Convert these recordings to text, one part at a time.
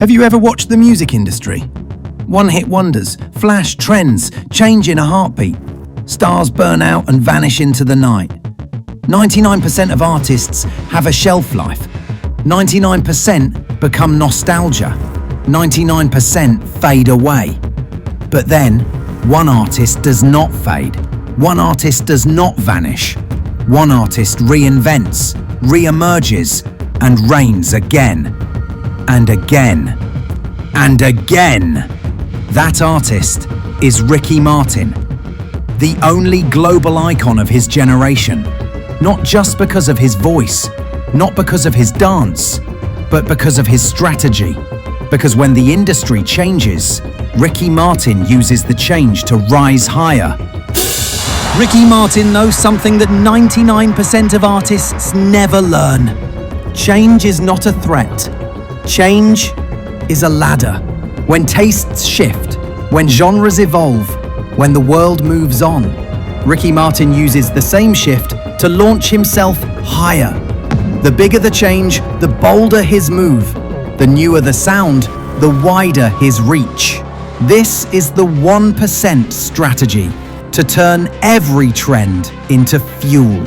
Have you ever watched the music industry? One-hit wonders, flash trends, change in a heartbeat. Stars burn out and vanish into the night. 99% of artists have a shelf life. 99% become nostalgia. 99% fade away. But then, one artist does not fade. One artist does not vanish. One artist reinvents, re-emerges, and reigns again. And again. And again. That artist is Ricky Martin, the only global icon of his generation. Not just because of his voice, not because of his dance, but because of his strategy. Because when the industry changes, Ricky Martin uses the change to rise higher. Ricky Martin knows something that 99% of artists never learn. Change is not a threat. Change is a ladder. When tastes shift, when genres evolve, when the world moves on, Ricky Martin uses the same shift to launch himself higher. The bigger the change, the bolder his move. The newer the sound, the wider his reach. This is the 1% strategy to turn every trend into fuel.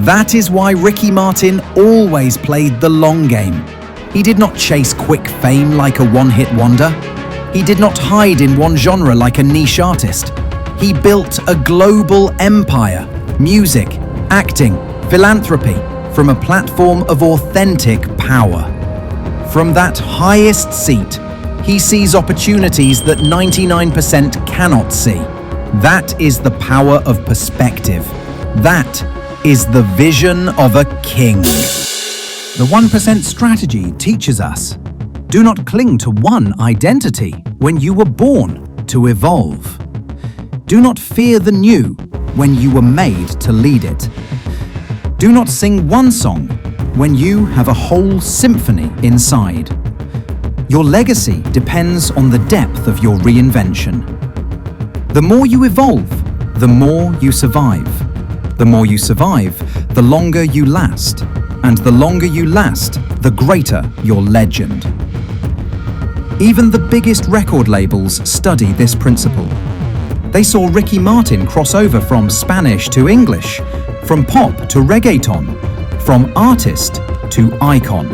That is why Ricky Martin always played the long game. He did not chase quick fame like a one-hit wonder. He did not hide in one genre like a niche artist. He built a global empire, music, acting, philanthropy, from a platform of authentic power. From that highest seat, he sees opportunities that 99% cannot see. That is the power of perspective. That is the vision of a king. The 1% strategy teaches us, do not cling to one identity when you were born to evolve. Do not fear the new when you were made to lead it. Do not sing one song when you have a whole symphony inside. Your legacy depends on the depth of your reinvention. The more you evolve, the more you survive. The more you survive, the longer you last. And the longer you last, the greater your legend. Even the biggest record labels study this principle. They saw Ricky Martin cross over from Spanish to English, from pop to reggaeton, from artist to icon.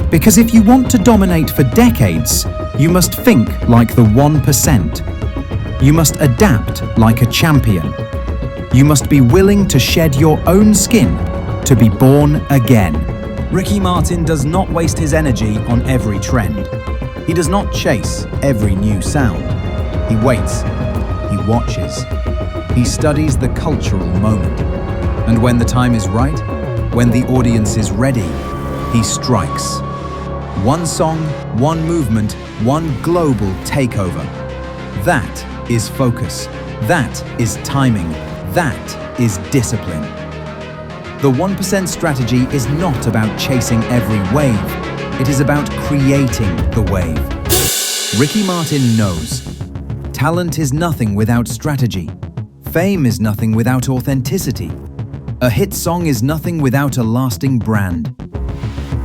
Because if you want to dominate for decades, you must think like the 1%. You must adapt like a champion. You must be willing to shed your own skin to be born again. Ricky Martin does not waste his energy on every trend. He does not chase every new sound. He waits. He watches. He studies the cultural moment. And when the time is right, when the audience is ready, he strikes. One song, one movement, one global takeover. That is focus. That is timing. That is discipline. The 1% strategy is not about chasing every wave. It is about creating the wave. Ricky Martin knows. Talent is nothing without strategy. Fame is nothing without authenticity. A hit song is nothing without a lasting brand.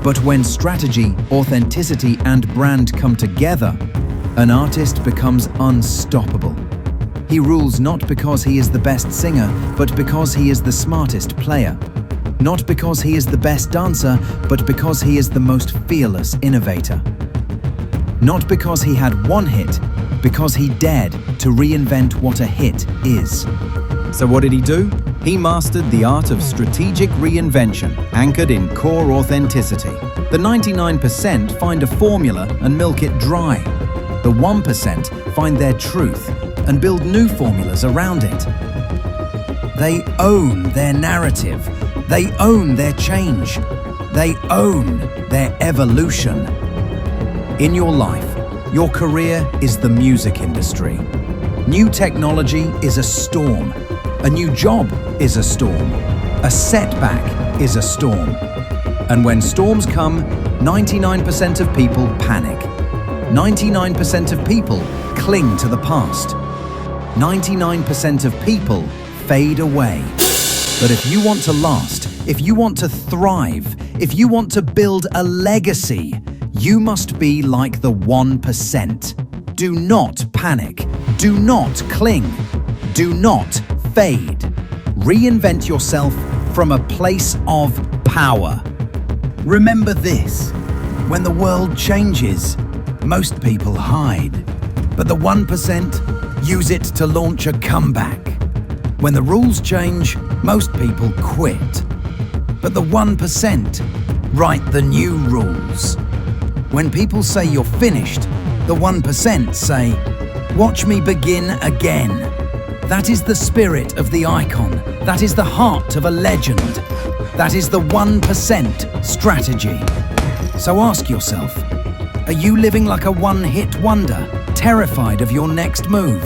But when strategy, authenticity, and brand come together, an artist becomes unstoppable. He rules not because he is the best singer, but because he is the smartest player. Not because he is the best dancer, but because he is the most fearless innovator. Not because he had one hit, because he dared to reinvent what a hit is. So what did he do? He mastered the art of strategic reinvention, anchored in core authenticity. The 99% find a formula and milk it dry. The 1% find their truth and build new formulas around it. They own their narrative. They own their change. They own their evolution. In your life, your career is the music industry. New technology is a storm. A new job is a storm. A setback is a storm. And when storms come, 99% of people panic. 99% of people cling to the past. 99% of people fade away. But if you want to last, if you want to thrive, if you want to build a legacy, You must be like the 1%. Do not panic. Do not cling. Do not fade. Reinvent yourself from a place of power. Remember this: when the world changes, most people hide. But the 1% use it to launch a comeback. When the rules change, most people quit. But the 1% write the new rules. When people say you're finished, the 1% say, "Watch me begin again." That is the spirit of the icon. That is the heart of a legend. That is the 1% strategy. So ask yourself, are you living like a one-hit wonder, terrified of your next move?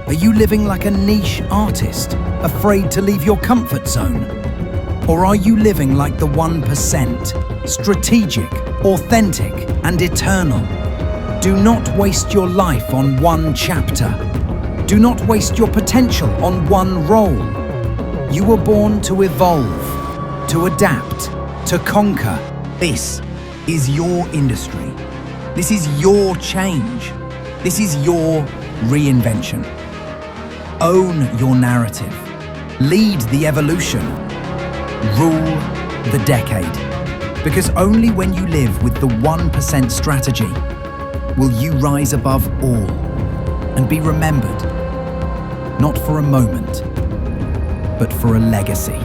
Are you living like a niche artist, afraid to leave your comfort zone? Or are you living like the 1%, strategic, authentic, and eternal? Do not waste your life on one chapter. Do not waste your potential on one role. You were born to evolve, to adapt, to conquer. This is your industry. This is your change. This is your reinvention. Own your narrative. Lead the evolution. Rule the decade. Because only when you live with the 1% strategy will you rise above all and be remembered, not for a moment, but for a legacy.